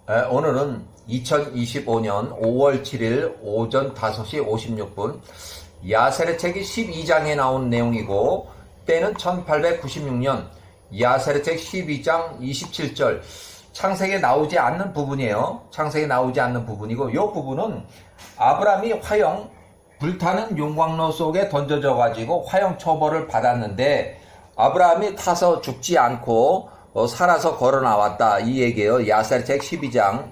오늘은 2025년 5월 7일 오전 5시 56분 야세르책이 12장에 나온 내용이고 때는 1896년 야세르책 12장 27절 창세기에 나오지 않는 부분이에요. 창세기에 나오지 않는 부분이고 이 부분은 아브라함이 화형 불타는 용광로 속에 던져져 가지고 화형 처벌을 받았는데 아브라함이 타서 죽지 않고 살아서 걸어 나왔다 이 얘기예요. 야세르책 12장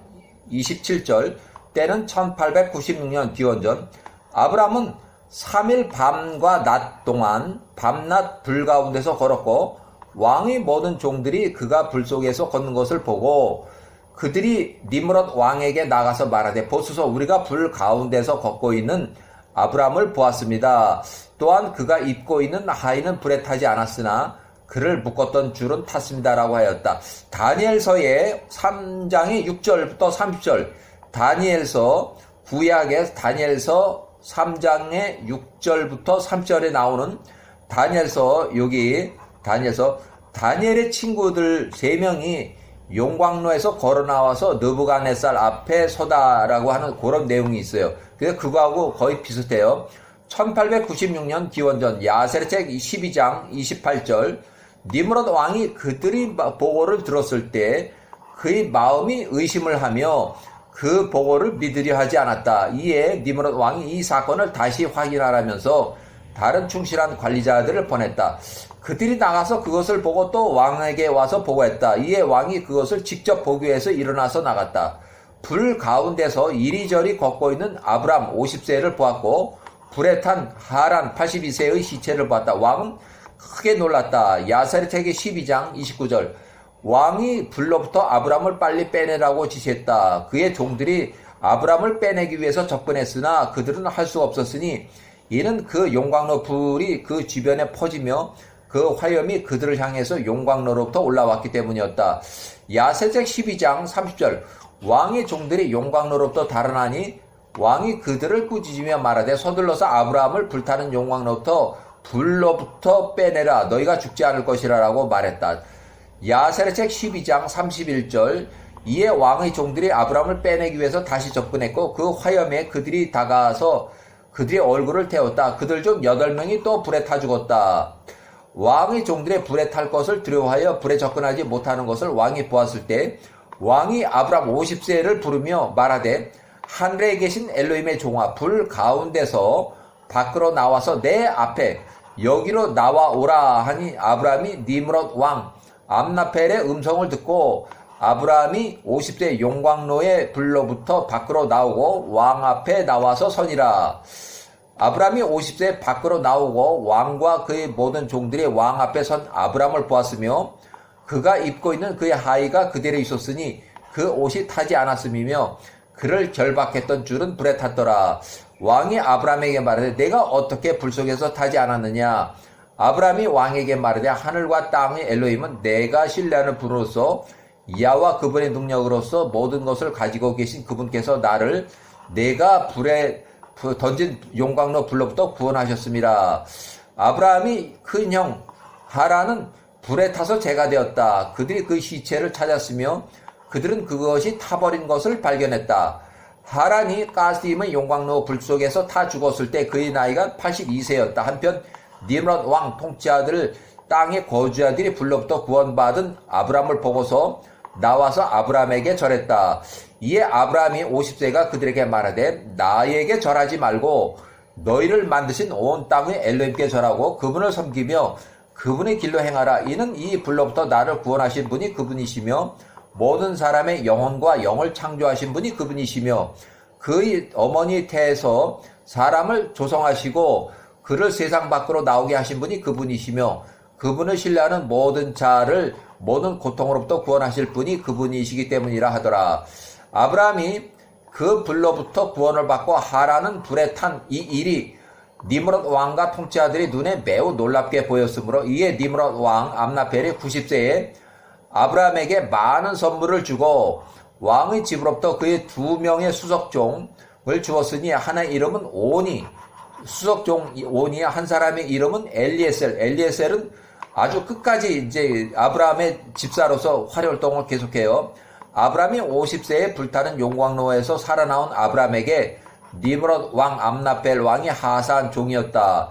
27절 때는 1896년 기원전 아브라함은 3일 밤과 낮 동안 밤낮 불 가운데서 걸었고 왕의 모든 종들이 그가 불 속에서 걷는 것을 보고 그들이 니므롯 왕에게 나가서 말하되 보소서 우리가 불 가운데서 걷고 있는 아브라함을 보았습니다. 또한 그가 입고 있는 하의는 불에 타지 않았으나 그를 묶었던 줄은 탔습니다라고 하였다. 다니엘서의 3장의 6절부터 30절 다니엘서 구약의 다니엘서 3장의 6절부터 3절에 나오는 다니엘서 여기 다니엘의 친구들 3명이 용광로에서 걸어 나와서 느부갓네살 앞에 서다라고 하는 그런 내용이 있어요. 그래서 그거하고 거의 비슷해요. 1896년 기원전 야세르책 12장 28절 니므롯 왕이 그들이 보고를 들었을 때 그의 마음이 의심을 하며 그 보고를 믿으려 하지 않았다. 이에 니므롯 왕이 이 사건을 다시 확인하라면서 다른 충실한 관리자들을 보냈다. 그들이 나가서 그것을 보고 또 왕에게 와서 보고했다. 이에 왕이 그것을 직접 보기 위해서 일어나서 나갔다. 불 가운데서 이리저리 걷고 있는 아브람 50세를 보았고 불에 탄 하란 82세의 시체를 보았다. 왕은 크게 놀랐다. 야세르책의 12장 29절 왕이 불로부터 아브람을 빨리 빼내라고 지시했다. 그의 종들이 아브람을 빼내기 위해서 접근했으나 그들은 할 수 없었으니 이는 그 용광로 불이 그 주변에 퍼지며 그 화염이 그들을 향해서 용광로로부터 올라왔기 때문이었다. 야세르책 12장 30절 왕의 종들이 용광로로부터 달아나니 왕이 그들을 꾸짖으며 말하되 서둘러서 아브라함을 불타는 용광로부터 불로부터 빼내라 너희가 죽지 않을 것이라 라고 말했다. 야세르책 12장 31절 이에 왕의 종들이 아브라함을 빼내기 위해서 다시 접근했고 그 화염에 그들이 다가와서 그들의 얼굴을 태웠다. 그들 중 8명이 또 불에 타 죽었다. 왕의 종들의 불에 탈 것을 두려워하여 불에 접근하지 못하는 것을 왕이 보았을 때 왕이 아브라함 50세를 부르며 말하되 하늘에 계신 엘로힘의 종아 불 가운데서 밖으로 나와서 내 앞에 여기로 나와오라 하니 아브라함이 니므롯 왕 암나펠의 음성을 듣고 아브라함이 50세 용광로의 불로부터 밖으로 나오고 왕 앞에 나와서 서니라. 아브라함이 50세 밖으로 나오고 왕과 그의 모든 종들이 왕 앞에 선 아브라함을 보았으며 그가 입고 있는 그의 하의가 그대로 있었으니 그 옷이 타지 않았음이며 그를 결박했던 줄은 불에 탔더라. 왕이 아브라함에게 말하되 내가 어떻게 불 속에서 타지 않았느냐. 아브라함이 왕에게 말하되 하늘과 땅의 엘로힘은 내가 신뢰하는 분으로서 야와 그분의 능력으로서 모든 것을 가지고 계신 그분께서 나를 내가 불에 던진 용광로 불로부터 구원하셨습니다. 아브라함이 큰 형 하란은 불에 타서 재가 되었다. 그들이 그 시체를 찾았으며 그들은 그것이 타버린 것을 발견했다. 하란이 가스임의 용광로 불 속에서 타 죽었을 때 그의 나이가 82세였다. 한편 니므롯 왕 통치자들 땅의 거주자들이 불로부터 구원받은 아브라함을 보고서 나와서 아브라함에게 절했다. 이에 아브라함이 50세가 그들에게 말하되 나에게 절하지 말고 너희를 만드신 온 땅의 엘로힘께 절하고 그분을 섬기며 그분의 길로 행하라. 이는 이 불로부터 나를 구원하신 분이 그분이시며 모든 사람의 영혼과 영을 창조하신 분이 그분이시며 그의 어머니 태에서 사람을 조성하시고 그를 세상 밖으로 나오게 하신 분이 그분이시며 그분을 신뢰하는 모든 자를 모든 고통으로부터 구원하실 분이 그분이시기 때문이라 하더라. 아브라함이 그 불로부터 구원을 받고 하란은 불에 탄 이 일이 니므롯 왕과 통치자들의 눈에 매우 놀랍게 보였으므로 이에 니므롯 왕 암나펠이 90세에 아브라함에게 많은 선물을 주고 왕의 집으로부터 그의 2명의 수석종을 주었으니 하나의 이름은 오니 수석종 오니 한 사람의 이름은 엘리에셀은 아주 끝까지 이제 아브라함의 집사로서 활활동을 계속해요. 아브람이 50세에 불타는 용광로에서 살아나온 아브람에게 니므롯 왕 암라펠 왕이 하사한 종이었다.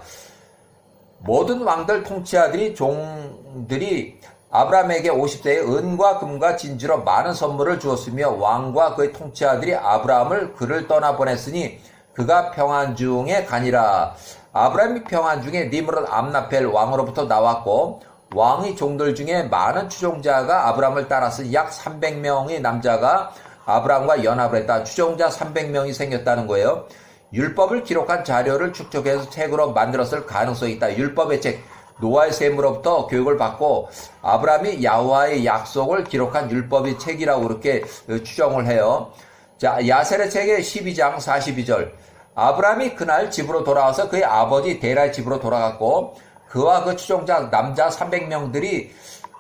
모든 왕들 통치자들이 종들이 아브람에게 50세에 은과 금과 진주로 많은 선물을 주었으며 왕과 그의 통치자들이 아브람을 그를 떠나보냈으니 그가 평안 중에 가니라. 아브람이 평안 중에 니므롯 암라펠 왕으로부터 나왔고 왕의 종들 중에 많은 추종자가 아브람을 따랐으니 약 300명의 남자가 아브람과 연합을 했다. 추종자 300명이 생겼다는 거예요. 율법을 기록한 자료를 축적해서 책으로 만들었을 가능성이 있다. 율법의 책, 노아의 셈으로부터 교육을 받고 아브람이 야훼와의 약속을 기록한 율법의 책이라고 그렇게 추정을 해요. 자, 야셀의 책의 12장 42절. 아브람이 그날 집으로 돌아와서 그의 아버지 데라의 집으로 돌아갔고 그와 그 추종자 남자 300명들이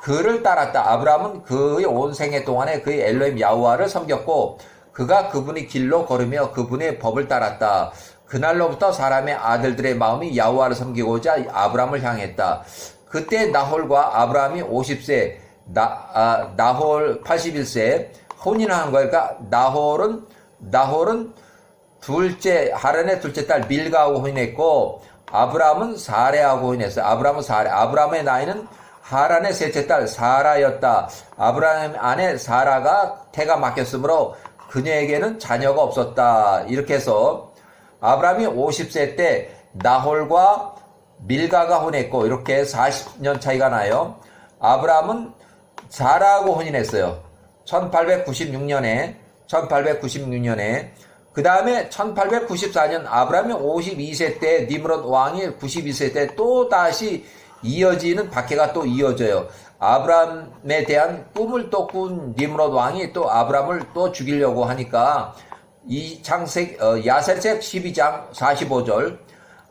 그를 따랐다. 아브람은 그의 온 생애 동안에 그의 엘로힘 야훼와를 섬겼고 그가 그분의 길로 걸으며 그분의 법을 따랐다. 그날로부터 사람의 아들들의 마음이 야훼와를 섬기고자 아브람을 향했다. 그때 나홀과 아브람이 50세, 나홀 81세 혼인한 거니까 나홀은 하란의 둘째 딸 밀가하고 혼인했고 아브람은 사레하고 혼인했어요. 아브람의 나이는 하란의 셋째 딸 사라였다. 아브람 아내 사라가 태가 막혔으므로 그녀에게는 자녀가 없었다. 이렇게 해서 아브람이 50세 때 나홀과 밀가가 혼했고 이렇게 40년 차이가 나요. 아브람은 사라하고 혼인했어요. 1896년에 그 다음에 1894년 아브람이 52세 때 니므롯 왕이 92세 때 또 다시 이어지는 박해가 또 이어져요. 아브람에 대한 꿈을 또 꾼 니므롯 왕이 또 아브람을 또 죽이려고 하니까 이 야셀책 12장 45절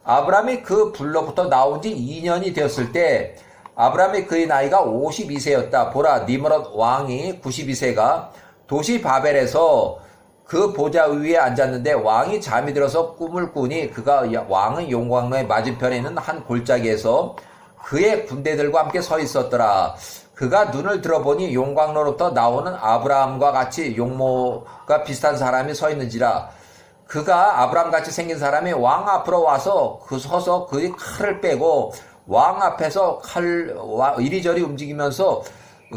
아브람이 그 불로부터 나온 지 2년이 되었을 때 아브람이 그의 나이가 52세였다. 보라 니므롯 왕이 92세가 도시 바벨에서 그 보좌 위에 앉았는데 왕이 잠이 들어서 꿈을 꾸니 그가 왕의 용광로의 맞은편에 있는 한 골짜기에서 그의 군대들과 함께 서 있었더라. 그가 눈을 들어보니 용광로로부터 나오는 아브라함과 같이 용모가 비슷한 사람이 서 있는지라. 그가 아브라함같이 생긴 사람이 왕 앞으로 와서 서서 그의 칼을 빼고 왕 앞에서 이리저리 움직이면서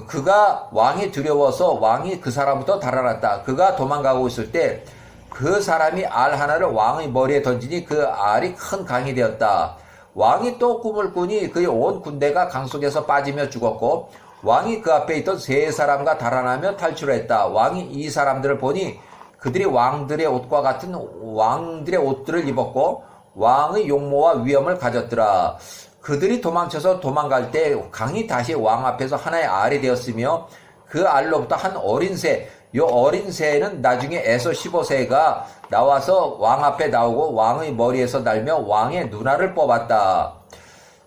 그가 왕이 두려워서 왕이 그 사람부터 달아났다. 그가 도망가고 있을 때 그 사람이 알 하나를 왕의 머리에 던지니 그 알이 큰 강이 되었다. 왕이 또 꿈을 꾸니 그의 온 군대가 강 속에서 빠지며 죽었고 왕이 그 앞에 있던 세 사람과 달아나며 탈출했다. 왕이 이 사람들을 보니 그들이 왕들의 옷과 같은 왕들의 옷들을 입었고 왕의 용모와 위엄을 가졌더라. 그들이 도망갈 때 강이 다시 왕 앞에서 하나의 알이 되었으며 그 알로부터 한 어린 새, 요 어린 새는 나중에 에서 15세가 나와서 왕 앞에 나오고 왕의 머리에서 날며 왕의 눈알을 뽑았다.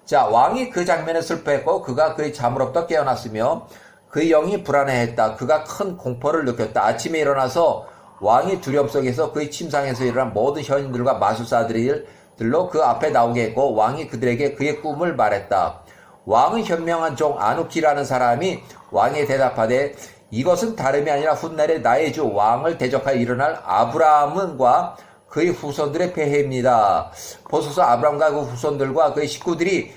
자, 왕이 그 장면에 슬퍼했고 그가 그의 잠으로부터 깨어났으며 그의 영이 불안해했다. 그가 큰 공포를 느꼈다. 아침에 일어나서 왕이 두려움 속에서 그의 침상에서 일어난 모든 현인들과 마술사들로 그 앞에 나오게 했고 왕이 그들에게 그의 꿈을 말했다. 왕의 현명한 종 아누키라는 사람이 왕에 대답하되 이것은 다름이 아니라 훗날에 나의 주 왕을 대적하여 일어날 아브라함과 그의 후손들의 폐해입니다. 보소서 아브라함과 그 후손들과 그의 식구들의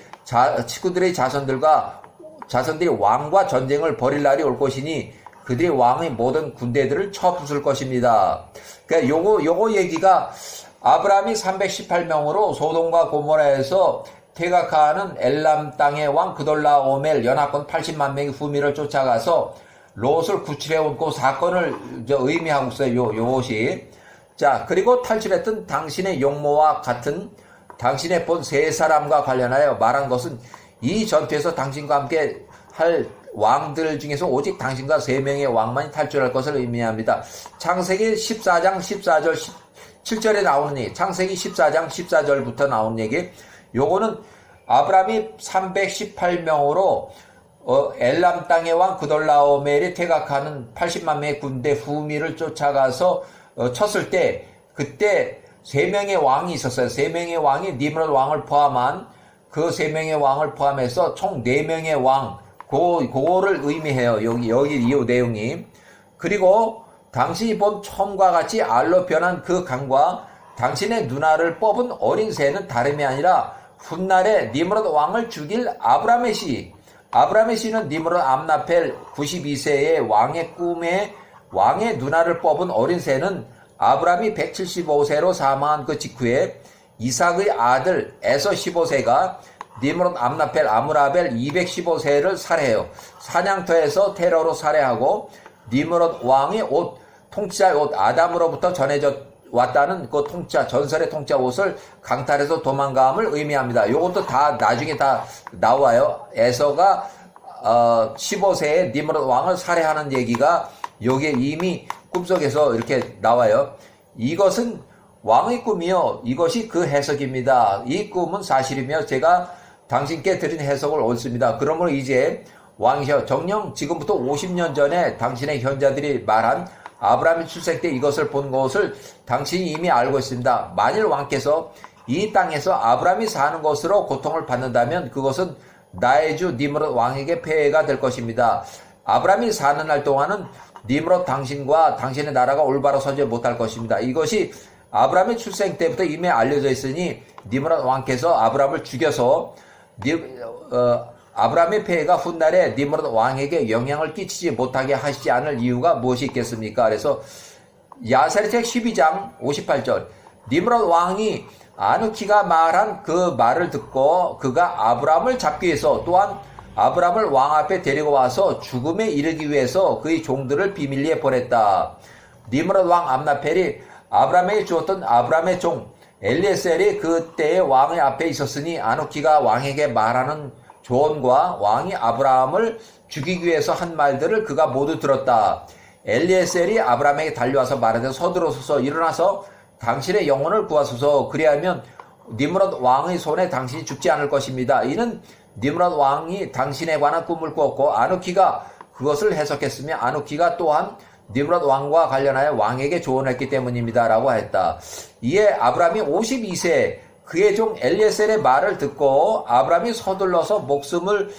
자손들이 왕과 전쟁을 벌일 날이 올 것이니 그들이 왕의 모든 군대들을 쳐부술 것입니다. 그러니까 요거 얘기가 아브라함이 318명으로 소돔과 고모라에서 퇴각하는 엘람 땅의 왕 그돌라오멜 연합군 80만 명의 후미를 쫓아가서 롯을 구출해온 그 사건을 의미하고 있어요. 요것이. 자, 그리고 탈출했던 당신의 용모와 같은 당신의 본 세 사람과 관련하여 말한 것은 이 전투에서 당신과 함께 할 왕들 중에서 오직 당신과 3명의 왕만이 탈출할 것을 의미합니다. 창세기 14장 14절 7절에 나오는 얘기, 창세기 14장 14절부터 나오는 얘기, 요거는 아브라함이 318명으로 엘람 땅의 왕 그돌라오멜이 퇴각하는 80만 명의 군대 후미를 쫓아가서 쳤을 때 그때 3명의 왕이 있었어요. 3명의 왕이 니므롯 왕을 포함한 그 3명의 왕을 포함해서 총 4명의 왕, 그거를 의미해요. 여기 이 내용이. 그리고 당신이 본 처음과 같이 알로 변한 그 강과 당신의 누나를 뽑은 어린 새는 다름이 아니라 훗날에 니므롯 왕을 죽일 아브라함의 씨. 아브라함의 씨는 니므롯 암나펠 92세의 왕의 꿈에 왕의 누나를 뽑은 어린 새는 아브라함이 175세로 사망한 그 직후에 이삭의 아들 에서 15세가 니므롯 암나펠 아므라벨 215세를 살해해요. 사냥터에서 테러로 살해하고 니므롯 왕의 옷, 통치자의 옷, 아담으로부터 전해져 왔다는 그 통짜, 전설의 통짜 옷을 강탈해서 도망감을 의미합니다. 요것도 다 나중에 다 나와요. 에서가 15세에 니므롯 왕을 살해하는 얘기가 여기에 이미 꿈속에서 이렇게 나와요. 이것은 왕의 꿈이요. 이것이 그 해석입니다. 이 꿈은 사실이며 제가 당신께 드린 해석을 옳습니다. 그러므로 이제 왕이셔 정녕 지금부터 50년 전에 당신의 현자들이 말한 아브라함이 출생 때 이것을 본 것을 당신이 이미 알고 있습니다. 만일 왕께서 이 땅에서 아브라함이 사는 것으로 고통을 받는다면 그것은 나의 주 니므롯 왕에게 폐해가 될 것입니다. 아브라함이 사는 날 동안은 니므롯 당신과 당신의 나라가 올바로 서지 못할 것입니다. 이것이 아브라함의 출생 때부터 이미 알려져 있으니 니므롯 왕께서 아브라함을 죽여서 아브라함의 폐해가 훗날에 니므롯 왕에게 영향을 끼치지 못하게 하시지 않을 이유가 무엇이 있겠습니까? 그래서 야사리책 12장 58절 니므롯 왕이 아누키가 말한 그 말을 듣고 그가 아브라함을 잡기 위해서 또한 아브라함을 왕 앞에 데리고 와서 죽음에 이르기 위해서 그의 종들을 비밀리에 보냈다. 니므롯 왕 암나펠이 아브라함에게 주었던 아브라함의 종 엘리에셀이 그때의 왕의 앞에 있었으니 아누키가 왕에게 말하는 조언과 왕이 아브라함을 죽이기 위해서 한 말들을 그가 모두 들었다. 엘리에셀이 아브라함에게 달려와서 말하되 서두르소서 일어나서 당신의 영혼을 구하소서 그리하면 니므롯 왕의 손에 당신이 죽지 않을 것입니다. 이는 니므롯 왕이 당신에 관한 꿈을 꾸었고 아누키가 그것을 해석했으며 아누키가 또한 니므롯 왕과 관련하여 왕에게 조언했기 때문입니다. 라고 했다. 이에 아브라함이 52세 그의 종 엘리에셀의 말을 듣고 아브라함이 서둘러서 목숨을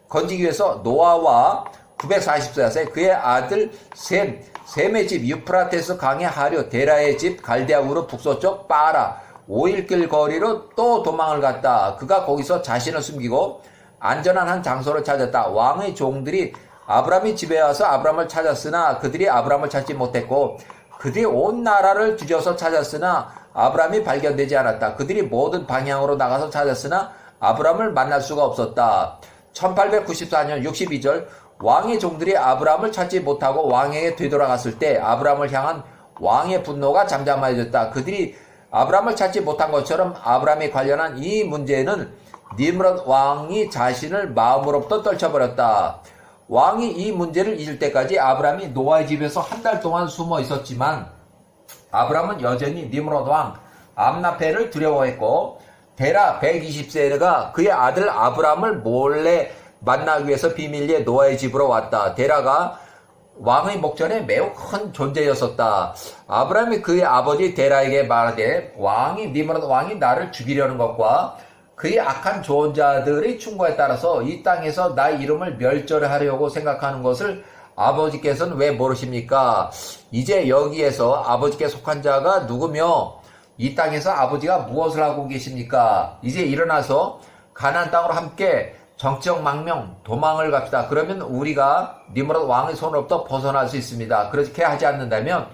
건지기 위해서 노아와 944세 그의 아들 셈의 집 유프라테스 강의 하류 데라의 집 갈대아 우르 북서쪽 빠라 5일길 거리로 또 도망을 갔다. 그가 거기서 자신을 숨기고 안전한 한 장소를 찾았다. 왕의 종들이 아브라함이 집에 와서 아브라함을 찾았으나 그들이 아브라함을 찾지 못했고 그들이 온 나라를 뒤져서 찾았으나 아브라함이 발견되지 않았다. 그들이 모든 방향으로 나가서 찾았으나 아브라함을 만날 수가 없었다. 1894년 62절 왕의 종들이 아브라함을 찾지 못하고 왕에게 되돌아갔을 때 아브라함을 향한 왕의 분노가 잠잠해졌다. 그들이 아브라함을 찾지 못한 것처럼 아브라함에 관련한 이 문제는 니므롯 왕이 자신을 마음으로부터 떨쳐버렸다. 왕이 이 문제를 잊을 때까지 아브라함이 노아의 집에서 한 달 동안 숨어 있었지만 아브라함은 여전히 니므롯 왕 암나펠을 두려워했고 데라 120세가 그의 아들 아브라함을 몰래 만나기 위해서 비밀리에 노아의 집으로 왔다. 데라가 왕의 목전에 매우 큰 존재였었다. 아브라함이 그의 아버지 데라에게 말하되 니므롯 왕이 나를 죽이려는 것과 그의 악한 조언자들의 충고에 따라서 이 땅에서 나의 이름을 멸절하려고 생각하는 것을 아버지께서는 왜 모르십니까? 이제 여기에서 아버지께 속한 자가 누구며 이 땅에서 아버지가 무엇을 하고 계십니까? 이제 일어나서 가나안 땅으로 함께 정적망명 도망을 갑시다. 그러면 우리가 니므롯 왕의 손으로부터 벗어날 수 있습니다. 그렇게 하지 않는다면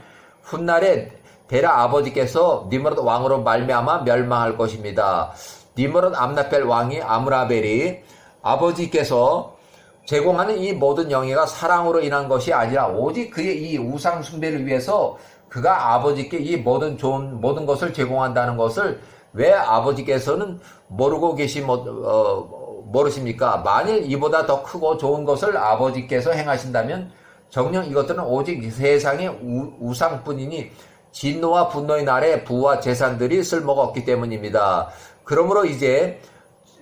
훗날에 데라 아버지께서 니므롯 왕으로 말미암아 멸망할 것입니다. 니므롯 암나펠 왕이 아므라벨이 아버지께서 제공하는 이 모든 영예가 사랑으로 인한 것이 아니라 오직 그의 이 우상 숭배를 위해서 그가 아버지께 이 모든 것을 제공한다는 것을 왜 아버지께서는 모르십니까? 만일 이보다 더 크고 좋은 것을 아버지께서 행하신다면 정녕 이것들은 오직 세상의 우상뿐이니 진노와 분노의 날에 부와 재산들이 쓸모가 없기 때문입니다. 그러므로 이제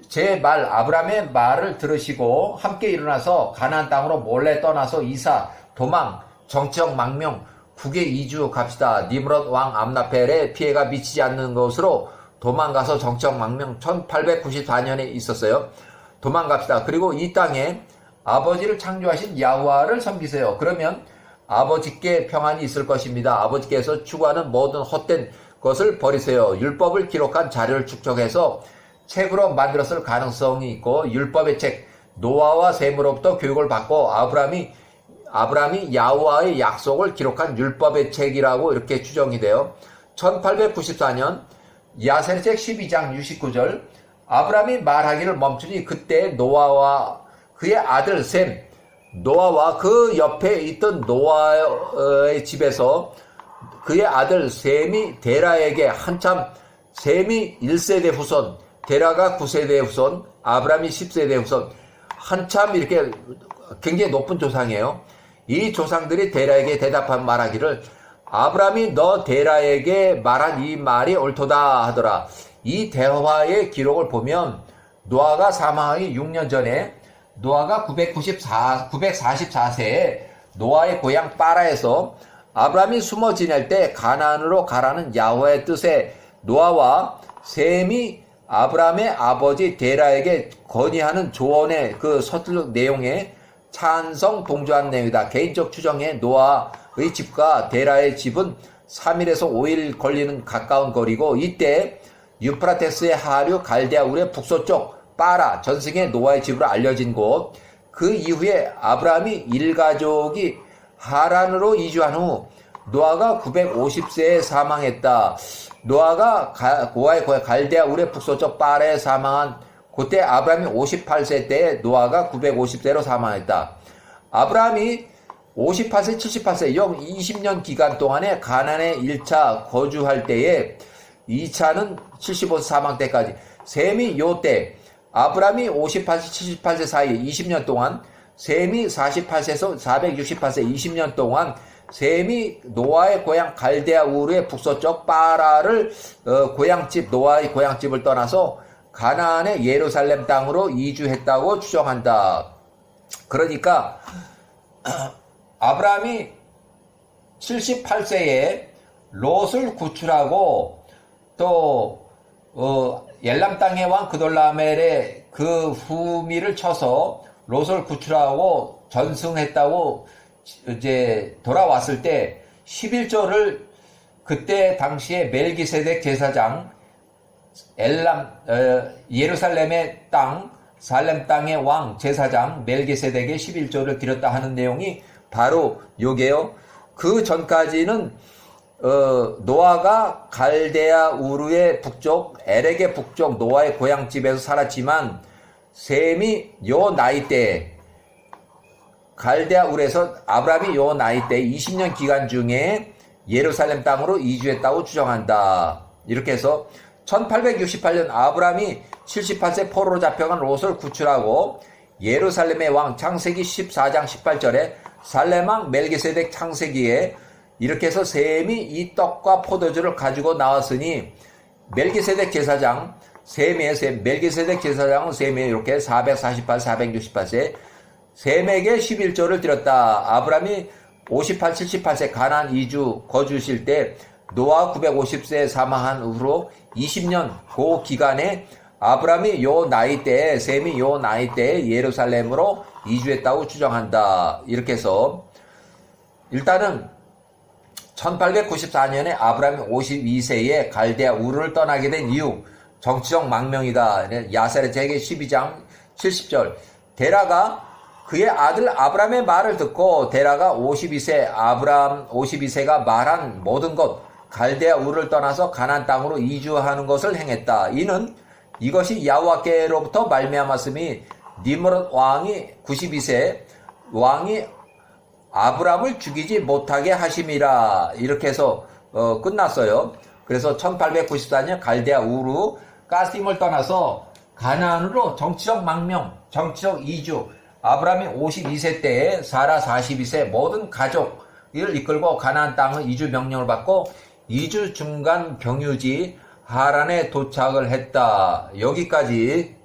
제 말 아브라함의 말을 들으시고 함께 일어나서 가나안 땅으로 몰래 떠나서 이사, 도망, 정치적 망명, 국외 이주 갑시다. 니므롯 왕 암나펠의 피해가 미치지 않는 것으로 도망가서 정치적 망명 1894년에 있었어요. 도망갑시다. 그리고 이 땅에 아버지를 창조하신 야훼를 섬기세요. 그러면 아버지께 평안이 있을 것입니다. 아버지께서 추구하는 모든 헛된 것을 버리세요. 율법을 기록한 자료를 축적해서 책으로 만들었을 가능성이 있고, 율법의 책 노아와 셈으로부터 교육을 받고 아브라함이 야훼와의 약속을 기록한 율법의 책이라고 이렇게 추정이 돼요. 1894년 야세르책 12장 69절, 아브라함이 말하기를 멈추니 그때 노아와 그의 아들 셈, 노아와 그 옆에 있던 노아의 집에서 그의 아들 셈이 데라에게 한참, 셈이 1세대 후손, 데라가 9세대 후손, 아브라함이 10세대 후손, 한참 이렇게 굉장히 높은 조상이에요. 이 조상들이 데라에게 대답한 말하기를, 아브라함이 너 데라에게 말한 이 말이 옳도다 하더라. 이 대화의 기록을 보면 노아가 사망하기 6년 전에 노아가 944세에 노아의 고향 빠라에서 아브라함이 숨어 지낼 때 가나안으로 가라는 야훼의 뜻에 노아와 셈이 아브라함의 아버지 데라에게 건의하는 조언의 그 서툴 내용에 찬성 동조한 내용이다. 개인적 추정에 노아의 집과 데라의 집은 3일에서 5일 걸리는 가까운 거리고, 이때 유프라테스의 하류 갈대아 우르의 북서쪽 빠라 전승의 노아의 집으로 알려진 곳, 그 이후에 아브라함이 일가족이 하란으로 이주한 후 노아가 950세에 사망했다. 노아가 고아의 갈대아 우르의 북서쪽 빠라에 사망한 그때 아브라함이 58세 때에 노아가 950세로 사망했다. 아브라함이 58세, 78세, 영 20년 기간 동안에 가나안에 1차 거주할 때에 2차는 75세 사망 때까지, 셈이 요때 아브라함이 58세, 78세 사이 20년 동안, 셈이 48세에서 468세 20년 동안 셈이 노아의 고향 갈대아 우르의 북서쪽 빠라를 고향집, 노아의 고향집을 떠나서 가나안의 예루살렘 땅으로 이주했다고 추정한다. 그러니까 아브라함이 78세에 롯을 구출하고 또 엘람 땅의 왕 그돌라멜의 그 후미를 쳐서 롯을 구출하고 전승했다고 이제 돌아왔을 때 11조를 그때 당시에 멜기세덱 제사장 예루살렘의 땅 살렘 땅의 왕 제사장 멜기세덱의 11조를 드렸다 하는 내용이 바로 요게요. 그 전까지는 노아가 갈대아 우르의 북쪽 에렉의 북쪽 노아의 고향집에서 살았지만, 셈이 요 나이 때 갈대아 우르에서 아브라함이 요 나이 때 20년 기간 중에 예루살렘 땅으로 이주했다고 추정한다. 이렇게 해서 1868년 아브라함이 78세 포로로 잡혀간 롯을 구출하고 예루살렘의 왕 창세기 14장 18절에 살렘왕 멜기세덱 창세기에 이렇게 해서 셈이 이 떡과 포도주를 가지고 나왔으니 멜기세덱 제사장 멜기세덱 제사장은 셈에 이렇게 468세 셈에게 11조를 드렸다. 아브라함이 58, 78세 가나안 이주 거주실 때 노아 950세에 사망한 후로 20년 그 기간에 아브라함이 요 나이 때에 셈이 요 나이 때에 예루살렘으로 이주했다고 추정한다. 이렇게 해서 일단은 1894년에 아브라함이 52세에 갈대아 우르를 떠나게 된 이유, 정치적 망명이다. 야세르책의 12장 70절, 데라가 그의 아들 아브라함의 말을 듣고 데라가 52세가 말한 모든 것 갈대아 우르를 떠나서 가나안 땅으로 이주하는 것을 행했다. 이는 이것이 야훼께로부터 말미암았음이 니므롯 왕이 92세 왕이 아브라함을 죽이지 못하게 하심이라. 이렇게 해서 끝났어요. 그래서 1894년 갈대아 우르 가스임을 떠나서 가나안으로 정치적 망명, 정치적 이주, 아브라함이 52세 때에 사라 42세 모든 가족을 이끌고 가나안 땅의 이주 명령을 받고 2주 중간 경유지 하란에 도착을 했다. 여기까지